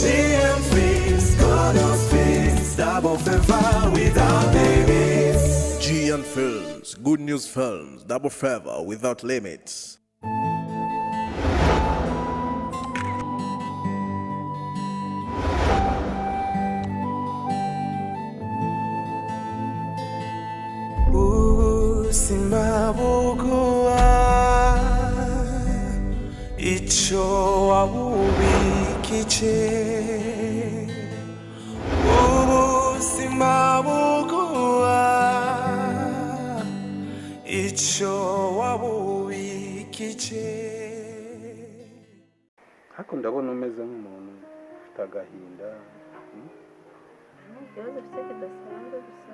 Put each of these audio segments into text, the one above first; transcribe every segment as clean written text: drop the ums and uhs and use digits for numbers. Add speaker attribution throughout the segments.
Speaker 1: GNFILMS, God of peace, double favor without limits. GNFILMS, good news films, double favor without limits. Simbabugua icho wabubikije Simbabugua icho wabubikije.
Speaker 2: Hako ndabona umeze nk'umuntu ufite agahinda.
Speaker 3: Ikibazo ufite kidasanzwe gusa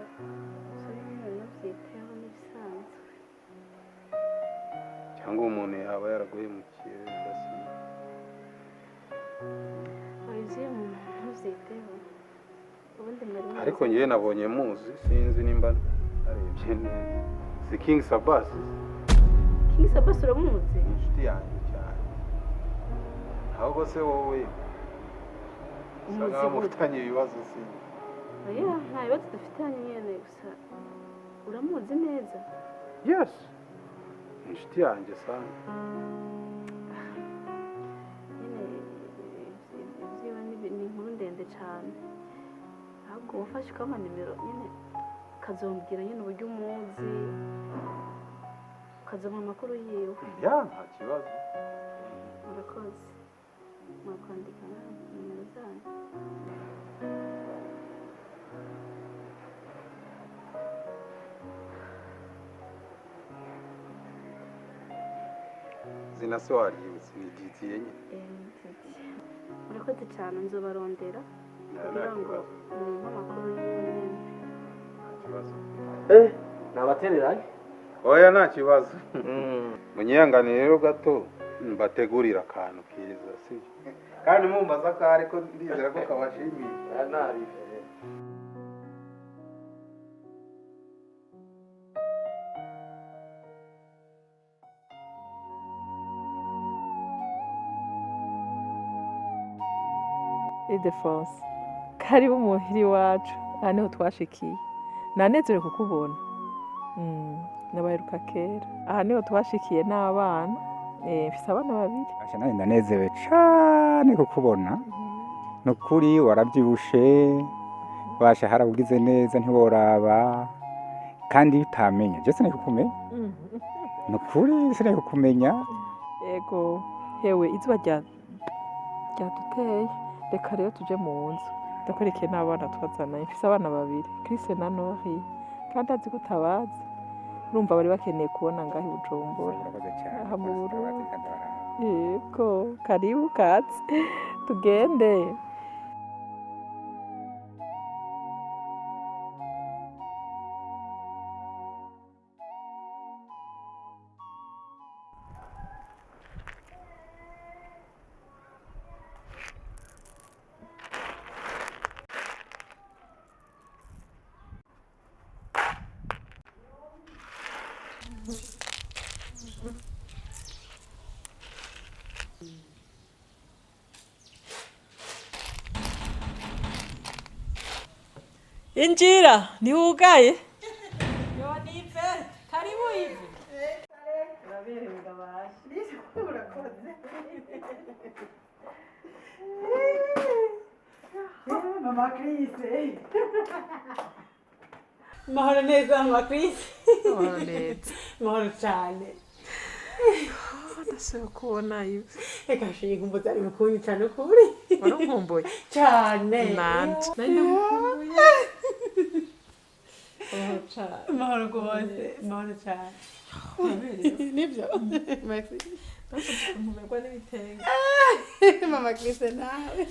Speaker 3: nabyiteho n'ibisanzwe.
Speaker 2: Cyangwa umuntu yaba yaraguhemukiye ndasi.
Speaker 3: Oyiziye umuntu ntubyiteho. Ubundi mwari
Speaker 2: Ariko ngiye nabonye muzi sinzi nimba arebye neza. Si King Sabas.
Speaker 3: King Sabas uramuzi?
Speaker 2: Inshuti yanjye cyane. Ahubwo se wowe usanga mufitanye ibibazo sinzi.
Speaker 3: Oya, nta bibazo dufitanye nyene gusa uramuzi neza?
Speaker 2: Yes. Inshuti yanjye sana.
Speaker 3: Nyine ni inkuru ndende cyane. Ahubwo wafashe ukama nimero nyine kazombwira nyine uburyo umuzi ukazoma amakuru yiwe.
Speaker 2: Ya, nta kibazo.
Speaker 3: Murakoze. Mwakwandika nimero zanyu.
Speaker 2: Zina se waributse ni Didier nyine.
Speaker 3: Murakoze cyane nzobarondera kugira ngo mumpe amakuru yiwe.
Speaker 4: Nabatereranye?
Speaker 2: Oya nta kibazo. Munyangane rero gato mbategurira akantu keza si. Kandi mumbaza ko ariko ndizera ko kabashimiye.
Speaker 4: Narife.
Speaker 5: Idefonse karibu muhiri wacu aha niho twashikiye nanezerewe kukubona nabaheruka kera aha niho twashikiye n'abana mfise abana babiri
Speaker 6: asha nari ndanezerewe cyane kukubona nukuri warabyibushe basha harabugize neza ntiworaba kandi utamenya je sinari kukumenya nukuri sinari kukumenya
Speaker 5: yego hewe izuba ryaduteye reka rero tuje mu nzu ndakwerekeye n'abana twazana mfise abana babiri Chris na Nori kandi azi gutabaza urumva bari bakeneye kubona ngaho Bujumbura aha mu Burundi yego karibu katsi tugende. Injira ntiwugaye Yonive karibu hivi uraberewe gabashi urakoze mama Chris mahoro neza mama Chris mahoro neza mahoro cyane ndasaba kubona ibi reka shiye kumbuza ari mukunyi cyane kuri warumkumbuye cyane nanje nakumbuye mahoro rwose mahoro cyane nibyo Maxi ntumerwa n'ibitenge mama Chris nawe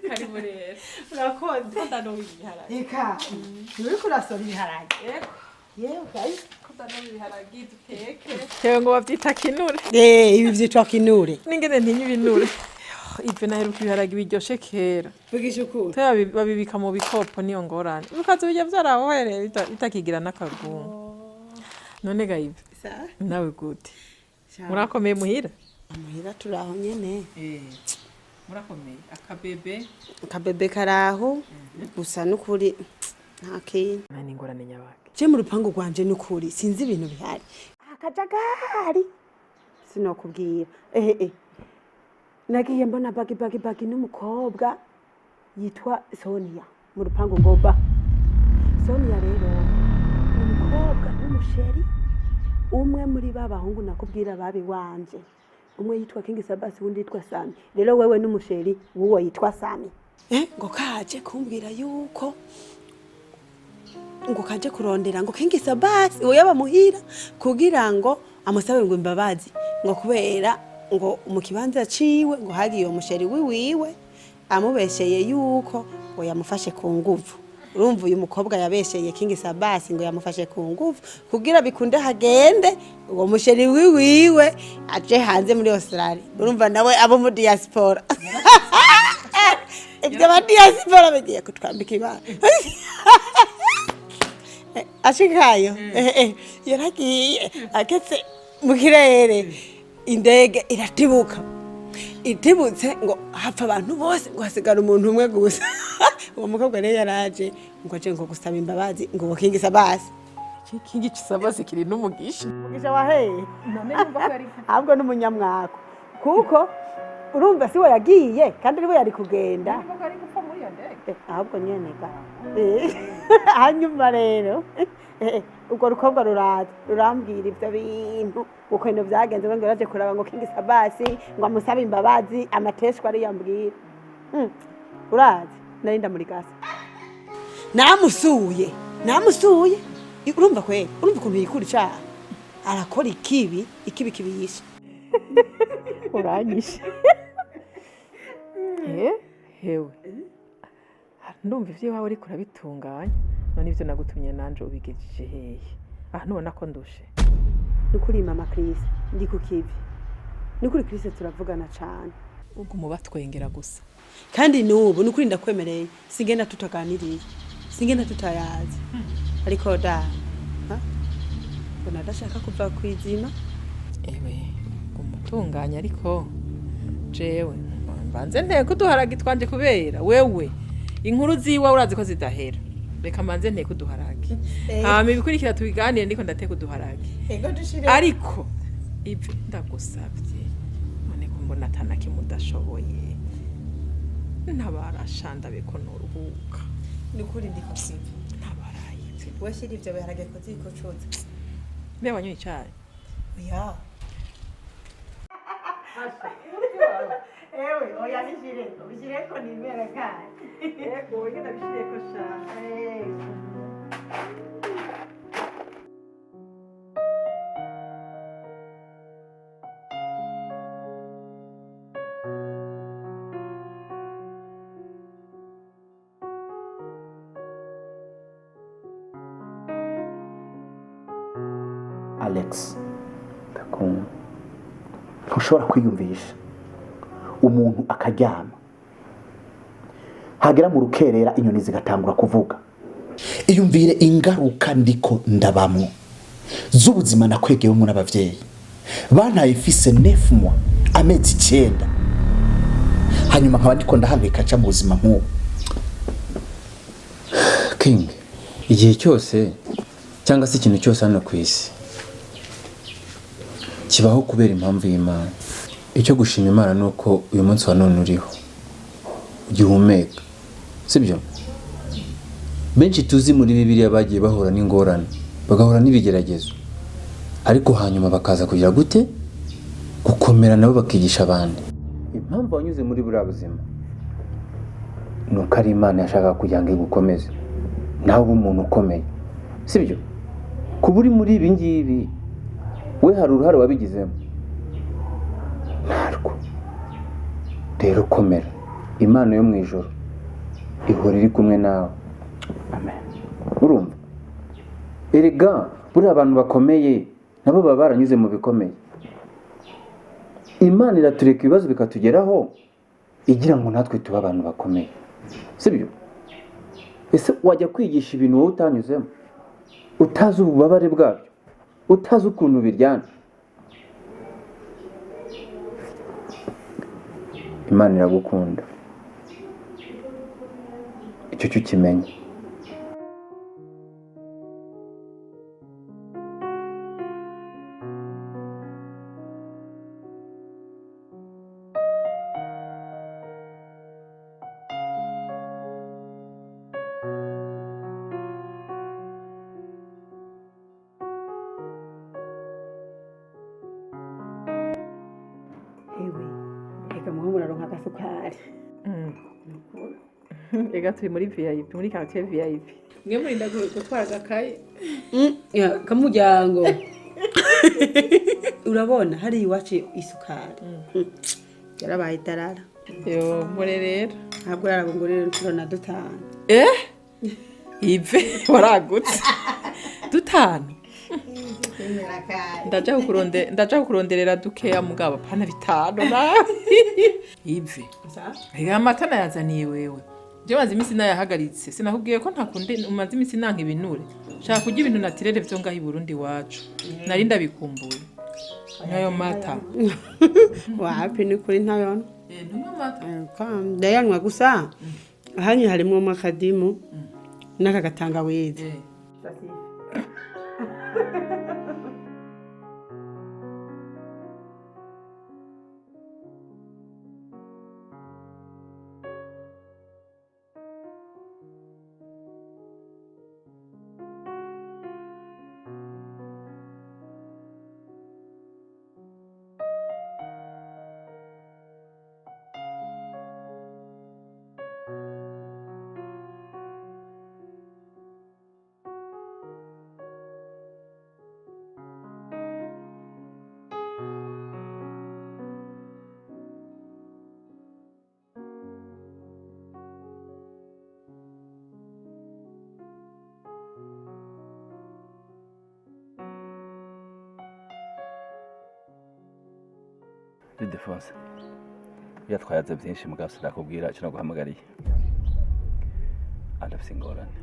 Speaker 5: karibu rero urakoze ndano w'ibiharage eka uri kurasora ibiharage yewe guys kudano ibiharage duteke yewe ngo babyita kinure
Speaker 7: ibi byitwa kinure
Speaker 5: ningene ntinyi binure Ive naheruka ibiharage biryoshe kera
Speaker 7: vugisha ukuri
Speaker 5: babibika mu bikopo niyo ngorane bikaza bijya byarahohereye bitakigira n'akagungu none ga Ive nawe gute murakomeye muhira
Speaker 7: muhira turaho nyene
Speaker 5: murakomeye
Speaker 7: akabebe karaho gusa n'ukuri nta kintu
Speaker 5: nani ngorane nyabaki
Speaker 7: je mu rupangu rwanje n'ukuri sinzi ibintu bihari akajagari sinokubwira nagiye mbona bagi n'umukobwa yitwa Sonia mu rupangu ngoba Sonia rero umukobwa n'umusheri umwe muri babahungu nakubwira babi wanje umwe yitwa King Sabasi undi yitwa Sami rero wewe n'umusheri wuwo yitwa Sami ngo kaje kumbwira yuko ngo kaje kurondera ngo King Sabasi uwo yabamuhira kugira ngo amusabe ngo imbabazi ngo kubera ngo mu kibanza ciwe ngo hagiye umusheri wiwe amubesheye yuko ngo yamufashe ku nguvu urumva uyu mukobwa yabesheye King Sabasi ngo yamufashe ku nguvu kugira bikunde hagende uwo musheri wiwe aje hanze muri Australia urumva nawe abo mu diaspora ibyo ba diaspora bagiye kutwambika ibana ashikayo yaragiye aketse mu kirere indege iratibuka itibutse ngo hapfa abantu bose ngo hasigara umuntu umwe gusa uwo mukobwa rero yaraje ngo aje ngo gusaba imbabazi ngo King Sabasi
Speaker 5: King Sabasi kiri n'umugisha
Speaker 7: wa hey none numva ko yari ahubwo n'umunyamwako kuko urumva si we yagiye kandi niwe yari kugenda ahubwo nyene ga hanyuma rero ubwo rukobwa rurambwira ivyo bintu uko ino vyagenze ngo yaje kuraba ngo King Sabasi ngo amusabe imbabazi amateshwa ari yambwira urazi nari ndamuri gasa namusuye urumva kweli urumva ukuntu yikura icaha arakora ikibi kibiyisha
Speaker 5: uranyishe hewe ndumva ivyo wawe uri kurabitunganya none ivyo nagutumye nanje ubigejeje hehe nubona ko ndushe
Speaker 7: nukuri mama Chris ndi ku kivi nukuri Chris turavugana cyane
Speaker 5: ubwo mubatwengera gusa
Speaker 7: kandi nubu nukuri ndakwemereye singenda tutaganiriye singenda tutayazi ariko da ndashaka kuva kwizima
Speaker 5: ewe umutunganya ariko jewe mbanze nteko duharagi twanje kubera wewe inkuru ziwa urazi ko zidahera reka mbanze nteko duharagi hama ibikurikira tubiganire ndiko ndateko duharagi ariko ibyo ndagusabye none ko mbona atanaki mudashoboye ntabarashanda beko noruhuka
Speaker 7: nukuri ndiko kivi
Speaker 5: ntabarayize
Speaker 7: washira ivyo biharage ko ziko coza
Speaker 5: mbe wanyu icyayi
Speaker 7: oya ewe oya nishire ko nimera kai yego oya ndabishire ko sha
Speaker 8: Alex ndakumva ntushobora kwiyumvisha umuntu akaryama hagera mu rukerera inyoni zigatangura kuvuga iyumvire ingaruka ndiko ndabamwo z'ubuzima nakwegewemo n'abavyeyi bantaye ifise 9 mois amezi 9 hanyuma nkaba ndiko ndahangayika ca mu buzima nk'ubu
Speaker 9: King igihe cyose cyangwa se ikintu cyose hano ku isi kibaho kubera impamvu y'Imana icyo gushima Imana nuko uyu munsi wa none uriho ugihumeka sibyo benshi tuzi muri Bibiliya bagiye bahura n'ingorane bagahura n'ibigeragezo ariko hanyuma bakaza kugira gute gukomera nabo bakigisha abandi impamvu wanyuze muri buriya buzima nuko ari Imana yashaka kugira ngo igukomeze nawe ube umuntu ukomeye sibyo kuba uri muri ibi ngibi we hari uruhare wabigizemo ntarwo rero komera Imana yo mu ijoro ihora iri kumwe nawe
Speaker 8: amen
Speaker 9: urumva erega buri abantu bakomeye nabo baba baranyuze mu bikomeye Imana iratureka ibibazo bikatugeraho igira ngo natwe tuba abantu bakomeye sibyo ese wajya kwigisha ibintu wowe utanyuzemo utazi ububabare bwabyo utazi ukuntu biryana Imana iragukunda icyo cyo kimenye.
Speaker 7: Ewe, reka muhe muraronka agasukari.
Speaker 5: Ega turi muri VIP, muri quartier VIP. Mwe murinda gutwara agakaye.
Speaker 7: Kamuryango. Urabona hari iwacu isukari. Yarabaye darara.
Speaker 5: Yo, muri rero.
Speaker 7: Ntabwo yarabungurira turona dutanu.
Speaker 5: Ive waragutse. Dutanu. Ndaja kuronderera dukeya mugabo pana bitanu nawe. Ive. Ega amatana yazaniye wewe. Je maze imisi nayahagaritse sinakubwiye ko ntakunde umaze imisi nanka ibinure. Shaka kurya ibintu natirere byo ngaho i Burundi wacu. Nari ndabikumbuye. Nayo mata.
Speaker 7: Wapi ni kuri ntayo.
Speaker 5: Ntumwa mata.
Speaker 7: Ndayanwa gusa. Ahanyu harimo makadimu n'akagatanga wize.
Speaker 10: Didier yatwayaze byinshi mugabo sinakubwira icyo naguhamagariye. Adafise ingorane.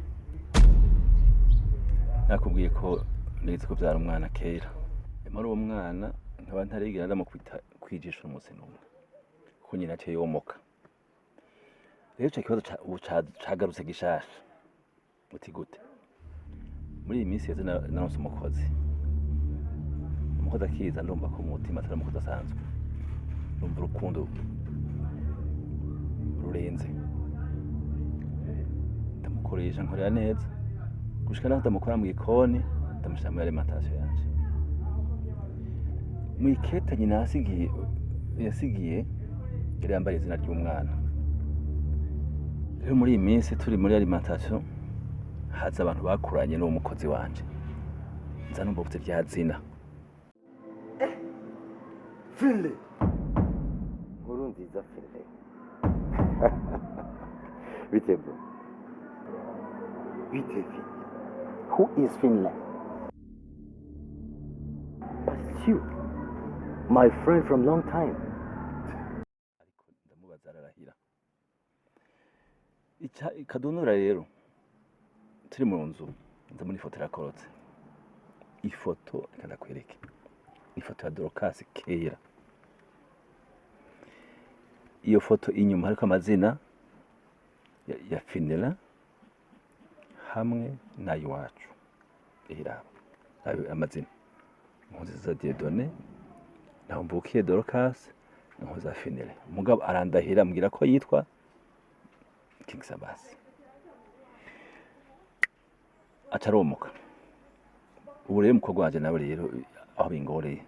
Speaker 10: Nakubwiye ko nize kubyara umwana kera. Muri uwo mwana nkaba ntarigira ndamukwita kwijisha umunsi n'umwe. Kuko nyina cyo yomoka. Rero cyo kibazo cagarutse gishasha. Uti gute? Muri iyi minsi yeze naronse umukozi. Umukozi akiza ndumva ko umutima atari umukozi asanzwe. Numva urukundo rurenze. Ndamukoresha nkorera neza. Gushika naho ndamukora mu gikoni, ndamushira muri alimentation yanje. Mu ikete nyina yasigiye yari yambaye izina ry'umwana. Rero muri iyi minsi turi muri alimentation haza abantu bakuranye n'uwo mukozi wanje. Nza numva ufite rya zina.
Speaker 11: Finlin. Nkuru nziza Finlin. Bite bro? Bite Finlin. Who is Finlin? But it's you. My friend from long time.
Speaker 10: Ariko ndamubaza ararahira. Ikadunura rero. Turi mu nzu. Nza muri foto rakorotse. Ifoto ikanda kwereke. Ifoto ya Dorcas kera. Iyo foto inyuma hariko amazina ya Finlin hamwe n'ay'iwacu. Iraba. Amazina. Nkuziza Didier, Ntambukiye Dorcas, Nkuza Finlin. Mugabo arandahira ambwira ko yitwa King Sabasi. Acaromoka. Ubu rero umukobwa wanje nawe rero aho bingoreye.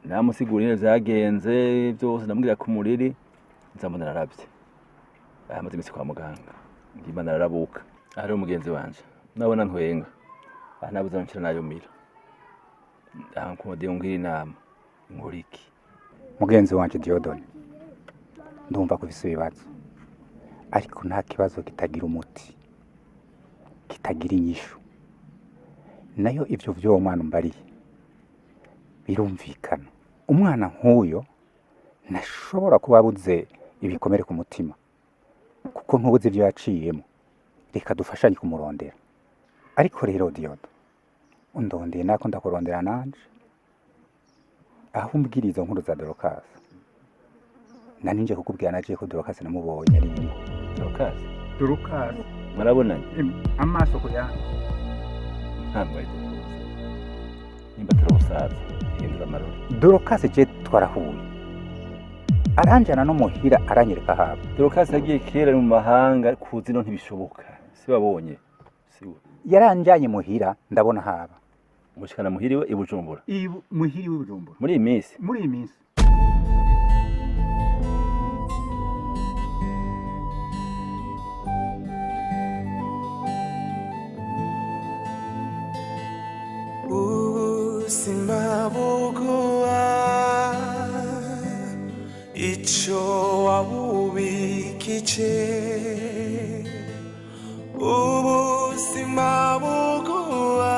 Speaker 10: Namusigurira vyagenze byose ndamubwira ku muriri nzamubona narabye. Amaze imisi kwa muganga. Ndima narabuka. Ari umugenzi wanje. Nabona ntwenga. Nabuza nshira nayo mira. Nkude ngira inama. Ngoriki.
Speaker 6: Mugenzi wanje Diodone. Ndumva ko bise bibazo. Ariko nta kibazo kitagira umuti. Kitagira inyishu. Nayo ivyo vyo mwana mbariye. Birumvikana. Umwana nk'uyo nashobora kuba abuze ibikomere ku mutima. Kuko ntubuze ibyo yaciyemo. Reka dufashanye kumurondera. Ariko rero Diodo. Undondeye nako ndakurondera nanje. Aho umbwiriza nkuru za Dorcas. nani nje kukubwira naje ko Dorcas namubonye ari ino. Dorcas
Speaker 10: murabonanye
Speaker 6: amaso ko yanjye
Speaker 10: ntabwo ari Dorcas nimba turabusaza hindura amarori
Speaker 6: Dorcas je twarahuye aranjana no muhira aranyereka haba
Speaker 10: Dorcas yagiye kera mu mahanga kuzino ntibishoboka si babonye siwe
Speaker 6: yaranjanye muhira ndabona haba
Speaker 10: mushikana muhiriwe ibujumbura
Speaker 6: muhiriwe ibujumbura
Speaker 10: muri iyi minsi
Speaker 1: Simabukuwa icho wabubikiche simabukuwa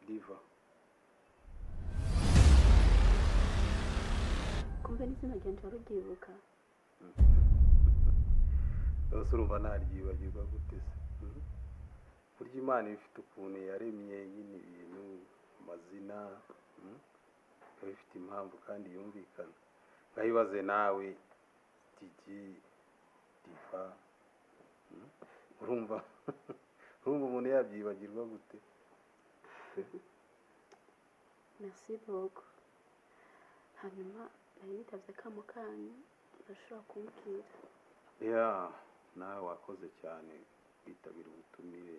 Speaker 2: Diva
Speaker 3: kumbe n'izina ryanje warubyibuka
Speaker 2: Dose urumva naryibagirwa gute se burya Imana ifite ukuntu yaremye nyine ibintu amazina ifite impamvu kandi yumvikana ngahibaze nawe Didier Diva urumva umuntu yabyibagirwa gute
Speaker 3: merci beaucoup hanyuma nari nitavye kamo kanyu ndashobora kumbwira
Speaker 2: nawe wakoze cyane kwitabira ubutumire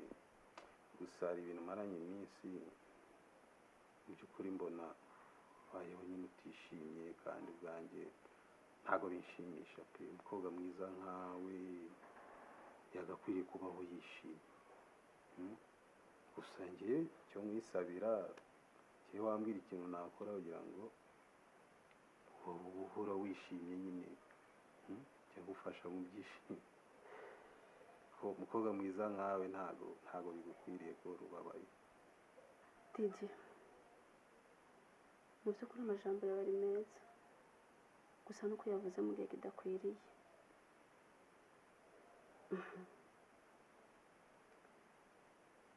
Speaker 2: gusa hari ibintu maranye iminsi mu by'ukuri mbona wayeho nyine utishimye kandi ubwanjye ntabwo binshimisha pe umukobwa mwiza nkawe yagakwiriye kubaho yishimye gusa njye cyo mwisabira njye wambwira ikintu nakora kugira ngo uhora wishimye nyine cyagufasha mu byishimo umukobwa mwiza nkawe ntago bigukwiriye ko rubabaye
Speaker 3: Didier mu by'ukuri amajambo yawe ari meza gusa nuko yavuze mu gihe kidakwiriye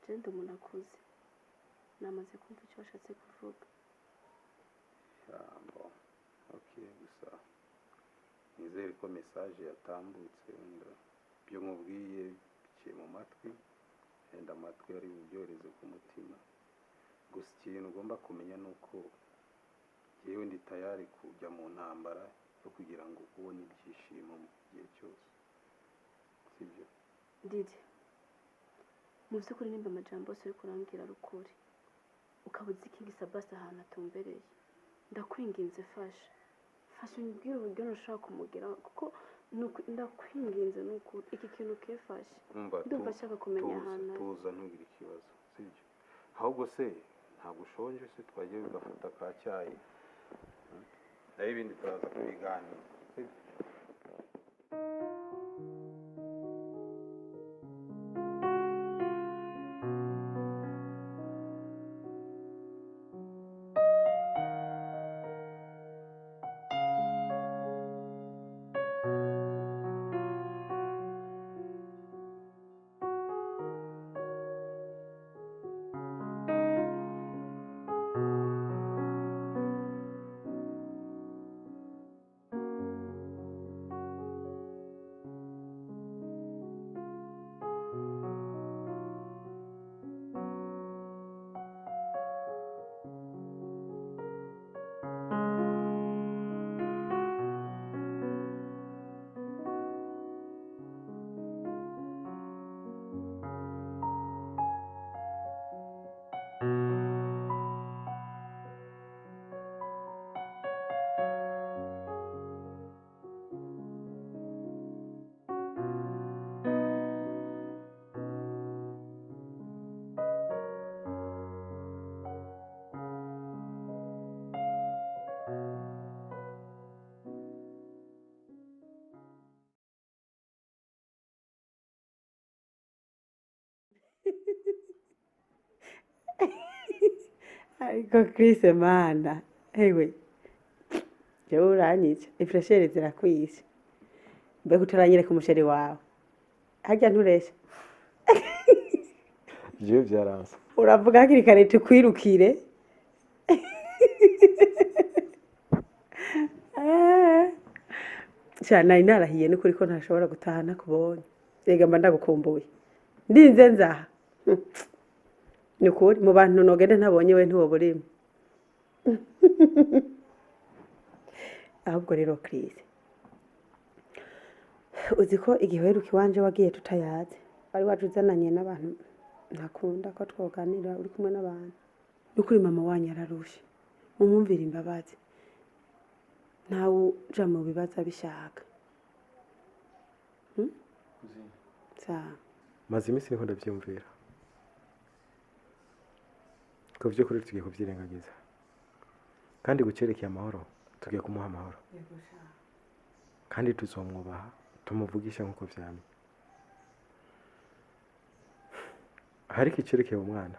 Speaker 3: jenda umuntu akuze namaze kumva icyo washatse kuvuga
Speaker 2: gusa nizere ko message yatambutse byo mubwiye biciye mu matwi wenda amatwi ari bubyohereze ku mutima gusa ikintu ugomba kumenya ni uko yewe ndi tayari kujya mu ntambara yo kugira ngo ubone ibyishimo mu gihe cyose sibyo
Speaker 3: Didier mu by'ukuri nimba amajambo yose uri kurambwira ari ukuri ukaba uzi ko igisabasi ahantu atumbereye ndakwinginze fasha umbwire uburyo ntushobora kumugeraho kuko ndakwinginze ni ukuri iki kintu kefashe ndumva ashaka kumenya ahantu
Speaker 2: tuza ntugire ikibazo sibyo ahubwo se ntabwo ushonje se twagiye ugafata ka cyayi naho ibindi turaza kubiganira sibyo
Speaker 7: ariko Chris mana hewe jewe uranyica ifreshere zirakwishe mbega utaranyereka umusheri wawe harya nturesha
Speaker 4: jewe byaranse
Speaker 7: uravuga hakiri kare tukwirukire cyane nari narahiye ni kuri ko ntashobora gutaha nakubonye rega mba ndagukumbuye ndinze nzaha ni ukuri mu bantu nogende ntabonye we ntiwo burimo ahubwo rero Chris uzi ko igihe weruka iwanje wagiye tutayazi wari waje uzananye n'abantu ntakunda ko twoganira uri kumwe n'abantu n'ukuri mama wanyu ararushe mumwumvira imbabazi ntawe uja mu bibazo abishaka
Speaker 12: maze iminsi niho ndabyumvira ko by'ukuri tugiye kubyirengagiza kandi gucerekeye amahoro tugiye kumuha amahoro kandi tuzomwubaha tumuvugisha nk'uko vyamye hariko icerekeye umwana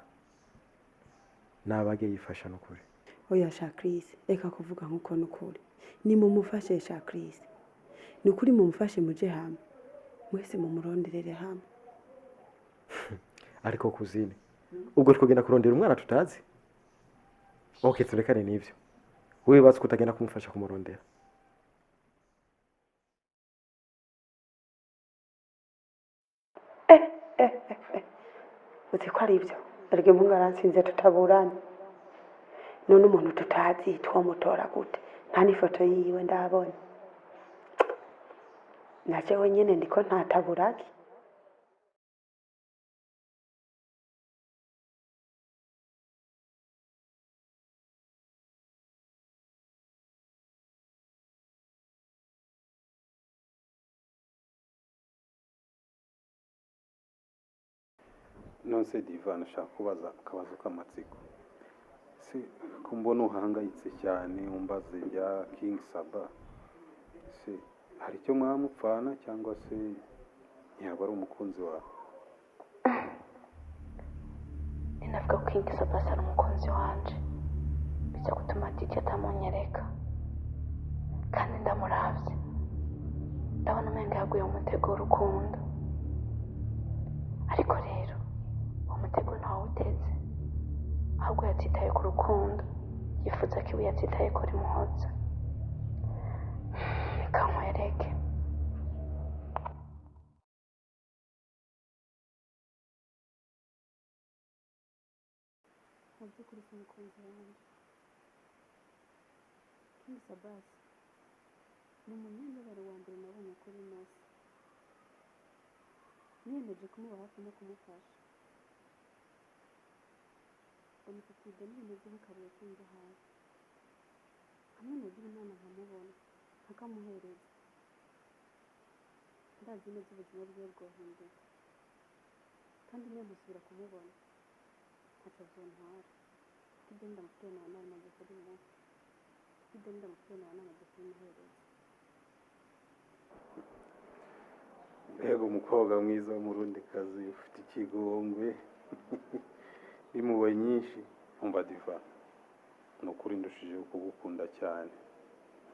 Speaker 12: nabage yifasha n'ukuri
Speaker 7: oya sha Chris reka kuvuga nk'uko n'ukuri ni mumufashe sha Chris ni ukuri mumufashe muje hamwe mwese mumuronderere hamwe
Speaker 12: ariko kuzine ubwo twogenda kurondera umwana tutazi okay turekane n'ivyo wewe bazi kutagenda kumufasha kumurondera
Speaker 7: uzi ko ari ibyo erge mungu aransinze tutaburanye none umuntu tutazi twomutora gute nta n'ifoto yiwe ndabonye naje wenyene ndiko ntataburaki
Speaker 2: nonse Diva nashaka kubaza akabazo k'amatsiko se kumbona uhangayitse cyane umbaze bya King Saba se hari icyo mwamupfana cyangwa se yaba ari umukunzi wawe
Speaker 3: ninavuga ko King Saba ari umukunzi wanje bijya gutuma Didier atamunyereka kandi ndamuravye ndabona umenga yaguye mu mutego w'urukundo ariko rero umutego ntawuteze ahubwo yatsitaye ku rukundo yifuza ko ibuye yatsitaye ko rimuhoza kankwereke
Speaker 13: by'ukuri simukunzi wanjye King Sabasi ni umunyamibare wa mbere nabonye kuri Masi niyemeje kumuba hafi no kumufasha bamufitiye n'ibintu by'ubukarire sinzi hasi hamwe nagira umwana nkamubona nkakamuhereza ndazi neza ubuzima bwe bwohinduka kandi niyo musubira kumubona ntacyo vyontwara ibyo ndamufitiye nawe namaze kuri Masi ibyo ndamufitiye nawe namaze kumuhereza
Speaker 2: mbega umukobwa mwiza w'umurundikazi ufite ikigongwe n'impuhwe nyinshi umva Diva ni ukuri ndushije kugukunda cyane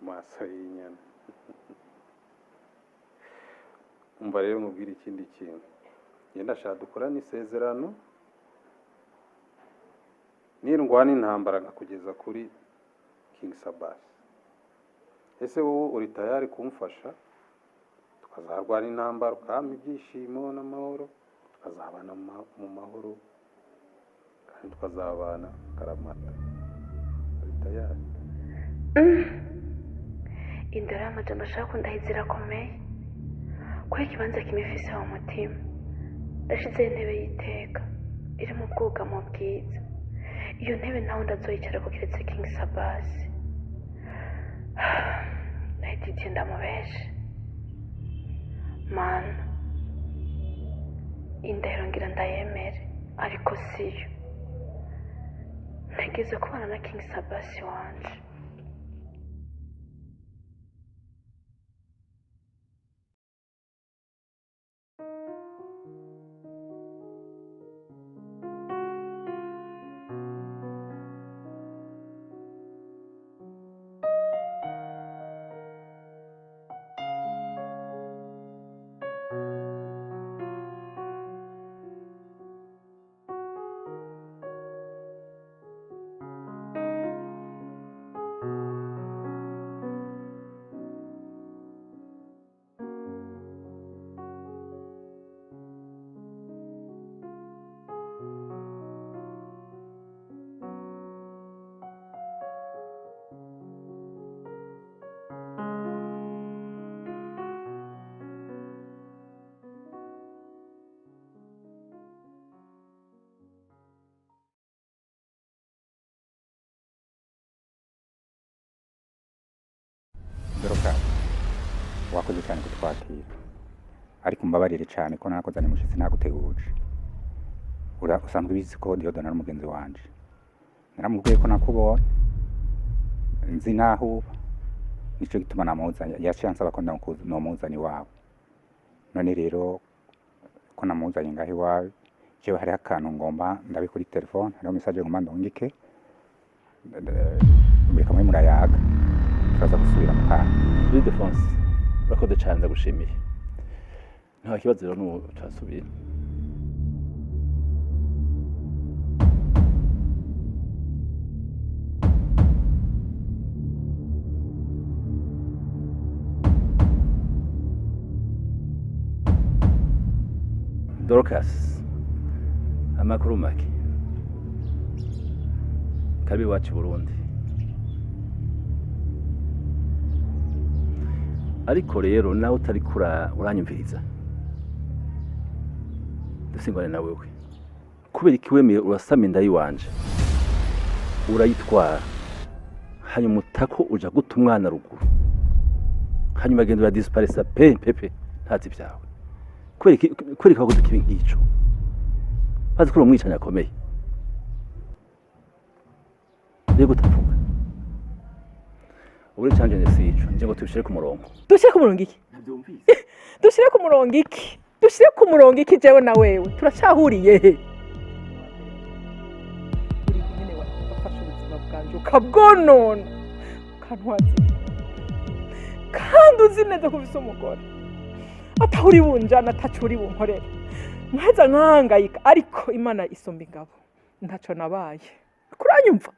Speaker 2: amaso y'inyana umva rero nkubwire ikindi kintu ngenda ndashaka dukorane isezerano nindwana intambara nkakugeza kuri King Sabasi ese wowe uri tayari kumfasha tukazarwana intambara ukampa ibyishimo n'amahoro tukazabana mu mahoro kandi tukazabana karamata uri tayari
Speaker 3: indoro y'amajambo ashaka kundahiza irakomeye kuko ikibanza kimifise mu mutima ndashizeho intebe y'iteka iri mu bwugamo bwiza iyo ntebe ntawe ndazoyicara ko kiretse King Sabasi Didier ndamubeshe mana indahiro ngira ndayemere ariko siyo ntegeze kubana na King Sabasi wanje
Speaker 6: wakoze cyane kutwakira ariko mbabarire cyane ko nakozanye mushitsi naguteguje usanzwe bizi ko Diyodo na mugenzi wanje naramubwiye ko nakubonye nzi naho nico gituma namuzanye yaciye ansaba ko nomuzanye iwawe none rero ko namuzanye ngaho iwawe jewe hari akantu ngomba ndabikuri telefone hariho message ngomba ndongike mbika muri murayaga turaza gusubira mu kana
Speaker 10: Louis Defense urakoze cyane ndagushimiye nta kibazo rero n'ucasubira Dorcas amakuru make kabi wacu Burundi ariko rero nawe utari uranyumviriza dusingwane na wewe kubera iki wemeye urasama inda yiwanje urayitwara hanyuma utako uja guta umwana ruguru hanyuma agenda uradisparesa pepe ntazi vyawe kubera wakoze ikibi nk'ico bazi ko uri umwicanyi akomeye rego utavuga uri canje nesico nje ngo tubishire ku murongo
Speaker 5: dushire ku murongo iki dushire ku murongo iki dushire ku murongo iki jewe na wewe turacahuriye he uri nyine wafashe ubuzima bwanje ukabwonona kantwazi kandi uzi neza ko ufise umugore atahuri bunjana atacuri bunkorera mweza nkangayika ariko Imana isomba ingabo ntaco nabaye kuranyumva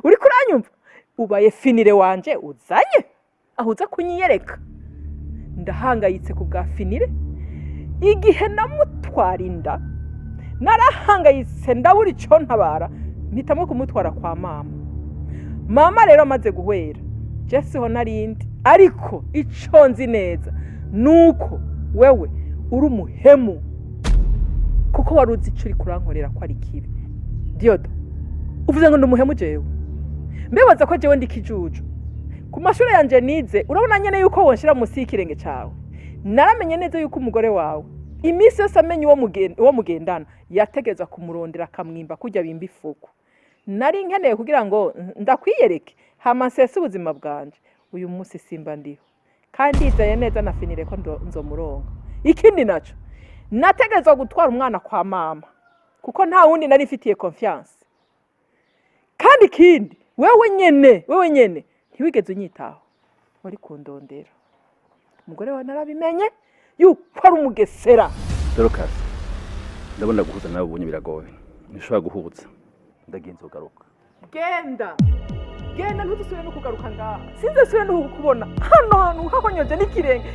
Speaker 5: uri kuranyumva ubaye finire wanje uzanye aho uza kunyiyereka ndahangayitse ku bwa finire igihe namutwarinda narahangayitse ndabura ico ntabara mpitamo kumutwara kwa mama rero amaze guhwera jesiho narindi ariko ico nzi neza nuko wewe uri umuhemu kuko waruzi ico uri kurankorera ko ari kibi Diyodo uvuze ngo ndumuhemu jewe mbebaza ko jewe ndikijuju ku mashuri yanje nize urabona nyene yuko wonshira musi y'ikirenge cawe naramenye neza yuko umugore wawe imisi yose amenye uwo mugendana yategeza kumurondera akamwimba kujya bimba ifuku nari nkeneye kugira ngo ndakwiyereke hama nsese ubuzima bwanje uyu munsi simba ndiho kandi izaye neza nafinire ko nzomuronga ikindi naco nategezwa gutwara umwana kwa mama kuko nta wundi nari mfitiye confiance kandi ikindi wewe nyene ntiwigeze unyitaho wari kundondera umugore wawe narabimenye yuko ari umugesera
Speaker 10: Dorcas ndabona guhuza nawe ubunye biragoye nishobora guhuza ndagenze ugaruka
Speaker 5: genda ntudusubire no kugaruka ngaha sinzesubire no kukubona hano hantu hahonyoje n'ikirenge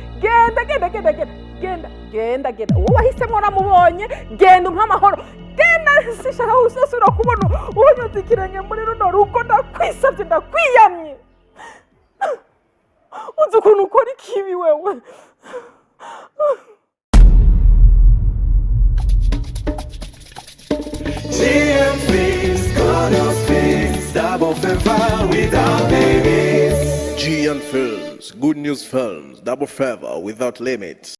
Speaker 5: genda wowe wahisemo namubonye genda umpa amahoro genda sishaka usasubira kubona uhonyoje ikirenge muri runo rugo ndakwisabye ndakwiyamye uzi ukuntu ukora ikibi wewe
Speaker 1: GNFILMS, GNFILMS, double favor without limits. GNFILMS, good news films, double favor without limits.